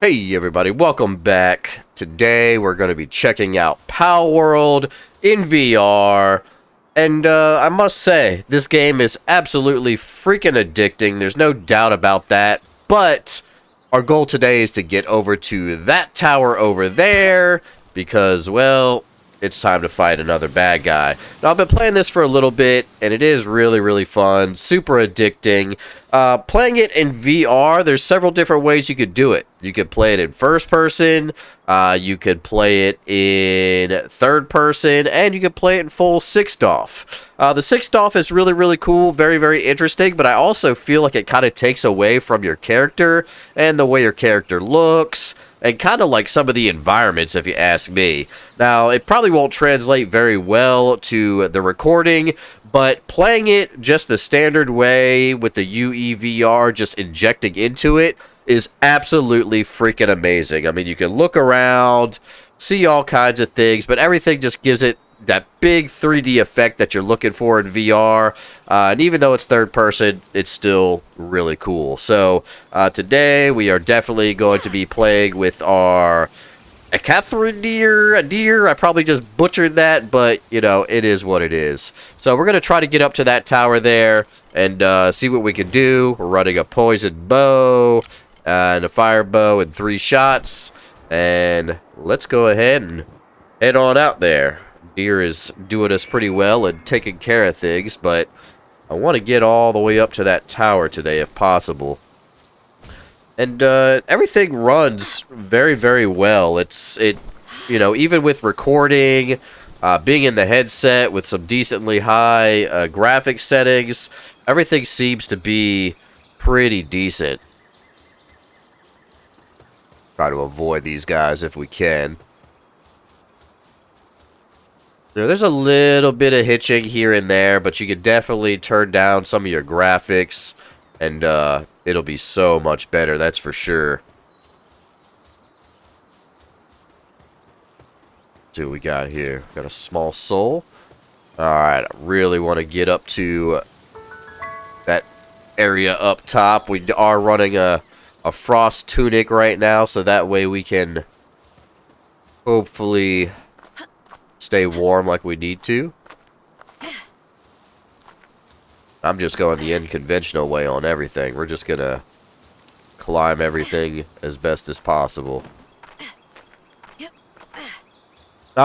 Hey everybody, welcome back. Today we're going to be checking out Palworld in VR. And I must say, this game is absolutely freaking addicting. There's no doubt about that. But our goal today is to get over to that tower over there. Because, well, it's time to fight another bad guy. Now, I've been playing this for a little bit, and it is really fun. Super addicting. Playing it in VR, there's several different ways you could do it. You could play it in first person, you could play it in third person, and you could play it in full sixth off. The sixth off is really cool, very interesting, but I also feel like it kind of takes away from your character and the way your character looks, and kind of like some of the environments, if you ask me. Now, it probably won't translate very well to the recording, but playing it just the standard way with the UEVR just injecting into it is absolutely freaking amazing. I mean, you can look around, see all kinds of things, but everything just gives it that big 3D effect that you're looking for in VR. And even though it's third person, it's still really cool. So today we are definitely going to be playing with our deer. I probably just butchered that, but you know, it is what it is. So we're gonna try to get up to that tower there and see what we can do. We're running a poison bow and a fire bow and 3 shots, and let's go ahead and head on out there. Deer is doing us pretty well and taking care of things, but I want to get all the way up to that tower today if possible. And everything runs very well. You know, even with recording, being in the headset with some decently high graphic settings, everything seems to be pretty decent. Try to avoid these guys if we can. Now, there's a little bit of hitching here and there, but you can definitely turn down some of your graphics, and it'll be so much better, that's for sure. Let's see what we got here. Got a small soul. Alright, I really want to get up to that area up top. We are running a frost tunic right now, so that way we can hopefully stay warm like we need to. I'm just going the unconventional way on everything. We're just gonna climb everything as best as possible. Now,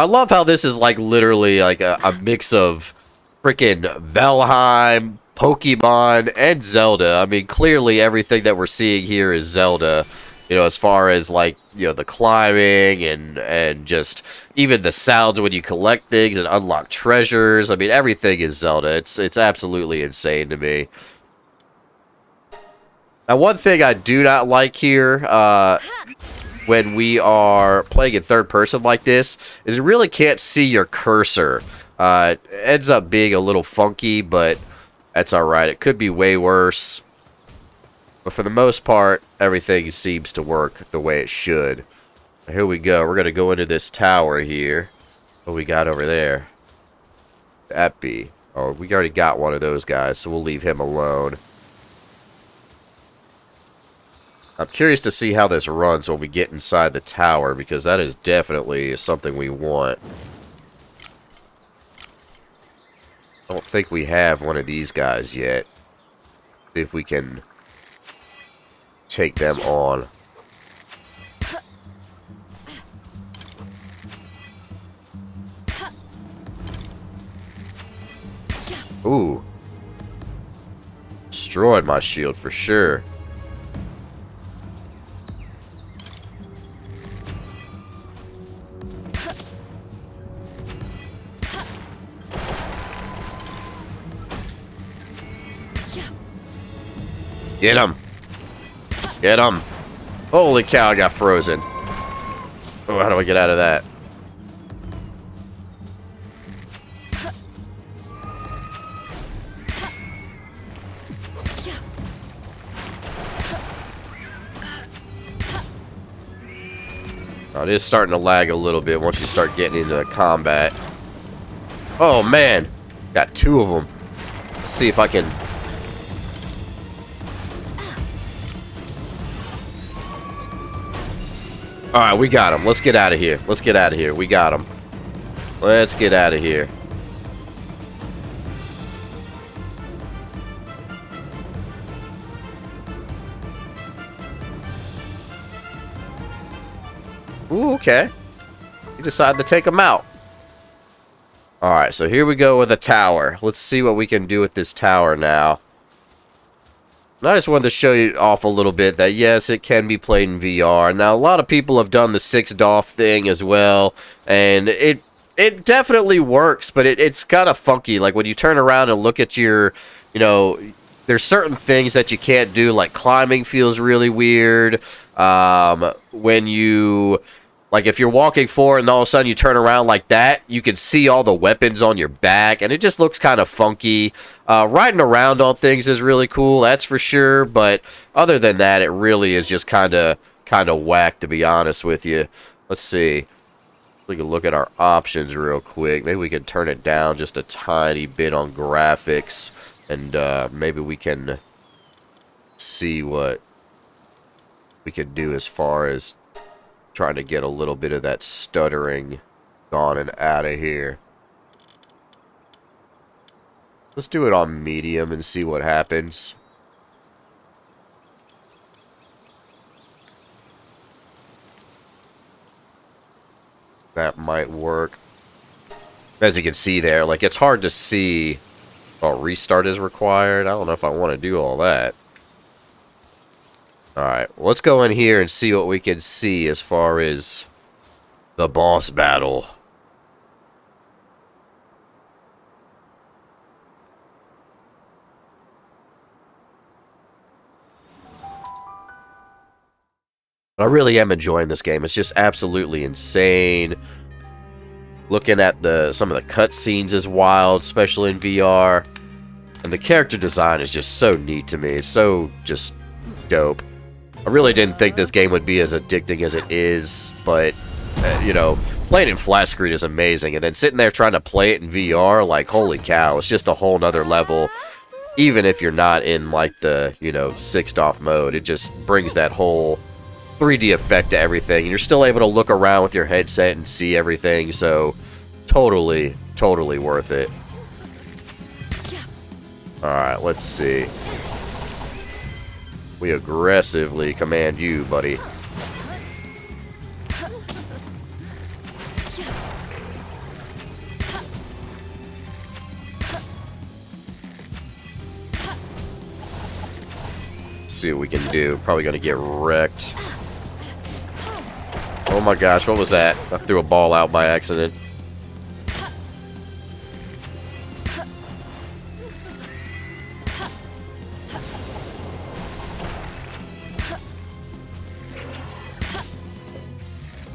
I love how this is like literally like a mix of freaking Valheim, Pokemon, and Zelda. I mean, clearly everything that we're seeing here is Zelda. You know, as far as like, you know, the climbing and just even the sounds when you collect things and unlock treasures. I mean, everything is Zelda. It's absolutely insane to me. Now, one thing I do not like here, when we are playing in third person like this, is you really can't see your cursor. It ends up being a little funky, but that's alright. It could be way worse. But for the most part, everything seems to work the way it should. Here we go. We're going to go into this tower here. What we got over there? That be. Oh, we already got one of those guys, so we'll leave him alone. I'm curious to see how this runs when we get inside the tower, because that is definitely something we want. I don't think we have one of these guys yet. See if we can take them on. Ooh. Destroyed my shield for sure. Get him! Get him! Holy cow, I got frozen. Oh, how do I get out of that? Oh, it is starting to lag a little bit once you start getting into combat. Oh man! Got 2 of them. Let's see if I can Alright, we got him. Let's get out of here. Let's get out of here. We got him. Let's get out of here. Ooh, okay. You decided to take him out. Alright, so here we go with a tower. Let's see what we can do with this tower now. And I just wanted to show you off a little bit that, yes, it can be played in VR. Now, a lot of people have done the 6DoF thing as well, and it definitely works, but it's kind of funky. Like, when you turn around and look at your, you know, there's certain things that you can't do, like climbing feels really weird. When you... Like, if you're walking forward and all of a sudden you turn around like that, you can see all the weapons on your back, and it just looks kind of funky. Riding around on things is really cool, that's for sure, but other than that, it really is just kind of whack, to be honest with you. Let's see. We can look at our options real quick. Maybe we can turn it down just a tiny bit on graphics, and maybe we can see what we can do as far as trying to get a little bit of that stuttering gone and out of here. Let's do it on medium and see what happens. That might work. As you can see there, like, it's hard to see. Oh, restart is required. I don't know if I want to do all that. Alright, well, let's go in here and see what we can see as far as the boss battle. I really am enjoying this game. It's just absolutely insane. Looking at some of the cutscenes is wild, especially in VR. And the character design is just so neat to me. It's so just dope. I really didn't think this game would be as addicting as it is, but, you know, playing in flat screen is amazing, and then sitting there trying to play it in VR, like, holy cow, it's just a whole nother level. Even if you're not in, like, the, you know, 6DoF mode, it just brings that whole 3D effect to everything, and you're still able to look around with your headset and see everything, so totally, totally worth it. Alright, let's see. We aggressively command you, buddy. Let's see what we can do. Probably gonna get wrecked. Oh my gosh, what was that? I threw a ball out by accident.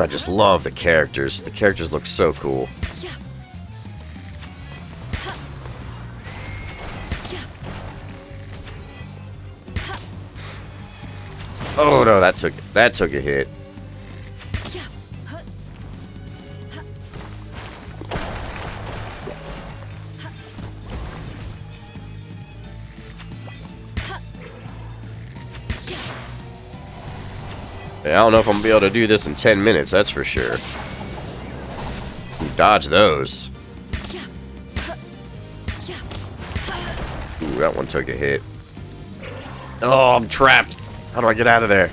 I just love the characters. The characters look so cool. Oh no, that took a hit. I don't know if I'm gonna be able to do this in 10 minutes, that's for sure. Dodge those. Ooh, that one took a hit. Oh, I'm trapped. How do I get out of there?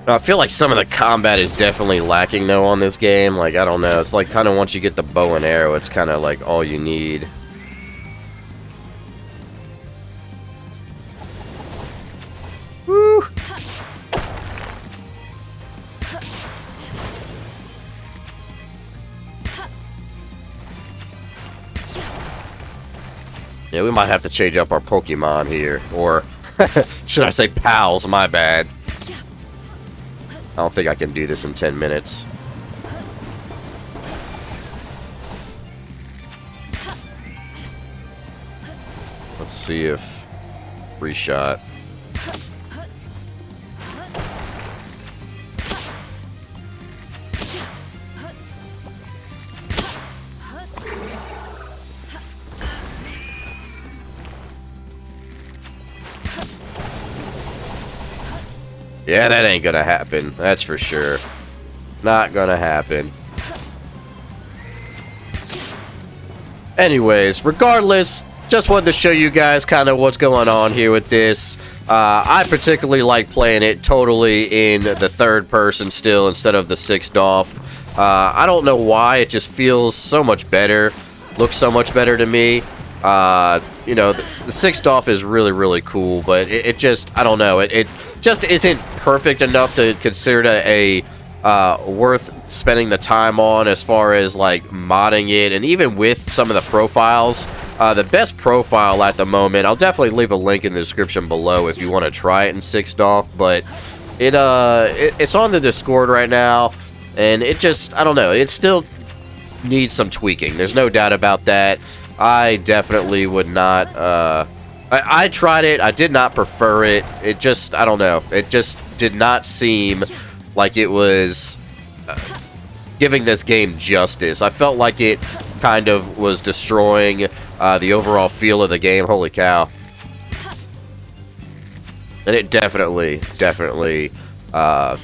I feel like some of the combat is definitely lacking, though, on this game. Like, I don't know. It's like, kind of once you get the bow and arrow, it's kind of like all you need. Woo! Yeah, we might have to change up our Pokemon here. Or, should I say pals, my bad. I don't think I can do this in 10 minutes. Let's see if... Reshot. Yeah, that ain't gonna happen. That's for sure. Not gonna happen. Anyways, regardless, just wanted to show you guys kind of what's going on here with this. I particularly like playing it totally in the third person still instead of the sixth off. I don't know why, it just feels so much better. Looks so much better to me. You know, the sixth off is really, really cool, but it just, I don't know, it just isn't perfect enough to consider it a worth spending the time on as far as like modding it. And even with some of the profiles, the best profile at the moment, I'll definitely leave a link in the description below if you want to try it in sixth off, but it's on the Discord right now, and it just, I don't know, it still needs some tweaking. There's no doubt about that. I definitely would not, I tried it, I did not prefer it. It just, I don't know, it just did not seem like it was giving this game justice. I felt like it kind of was destroying the overall feel of the game. Holy cow. And it definitely, I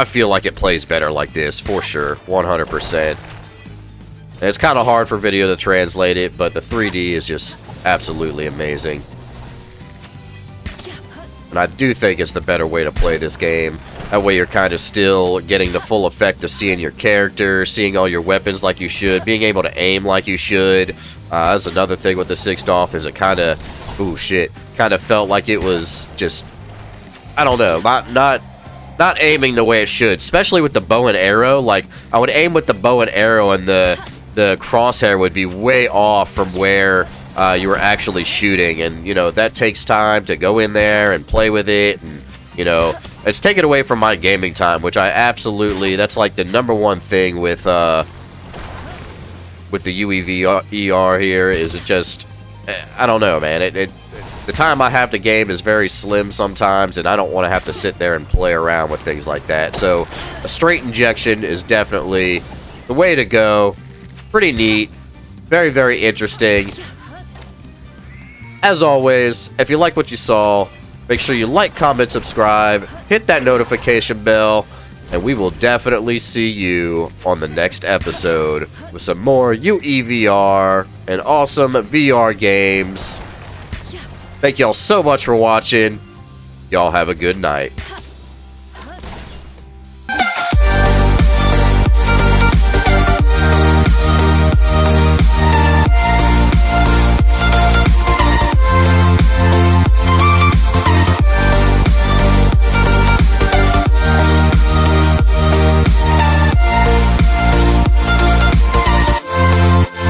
feel like it plays better like this, for sure, 100%. And it's kind of hard for video to translate it, but the 3D is just absolutely amazing. And I do think it's the better way to play this game. That way you're kind of still getting the full effect of seeing your character, seeing all your weapons like you should, being able to aim like you should. That's another thing with the sixth off, is it kind of, ooh shit, kind of felt like it was just, I don't know, not aiming the way it should, especially with the bow and arrow. Like, I would aim with the bow and arrow and the crosshair would be way off from where you were actually shooting, and you know, that takes time to go in there and play with it, and you know, it's taken away from my gaming time, which I absolutely, that's like the #1 thing with the UEVR here, is it just, I don't know, man, the time I have to game is very slim sometimes, and I don't want to have to sit there and play around with things like that. So a straight injection is definitely the way to go. Pretty neat, very, very interesting. As always, if you like what you saw, make sure you like, comment, subscribe, hit that notification bell, and we will definitely see you on the next episode with some more UEVR and awesome VR games. Thank y'all so much for watching. Y'all have a good night.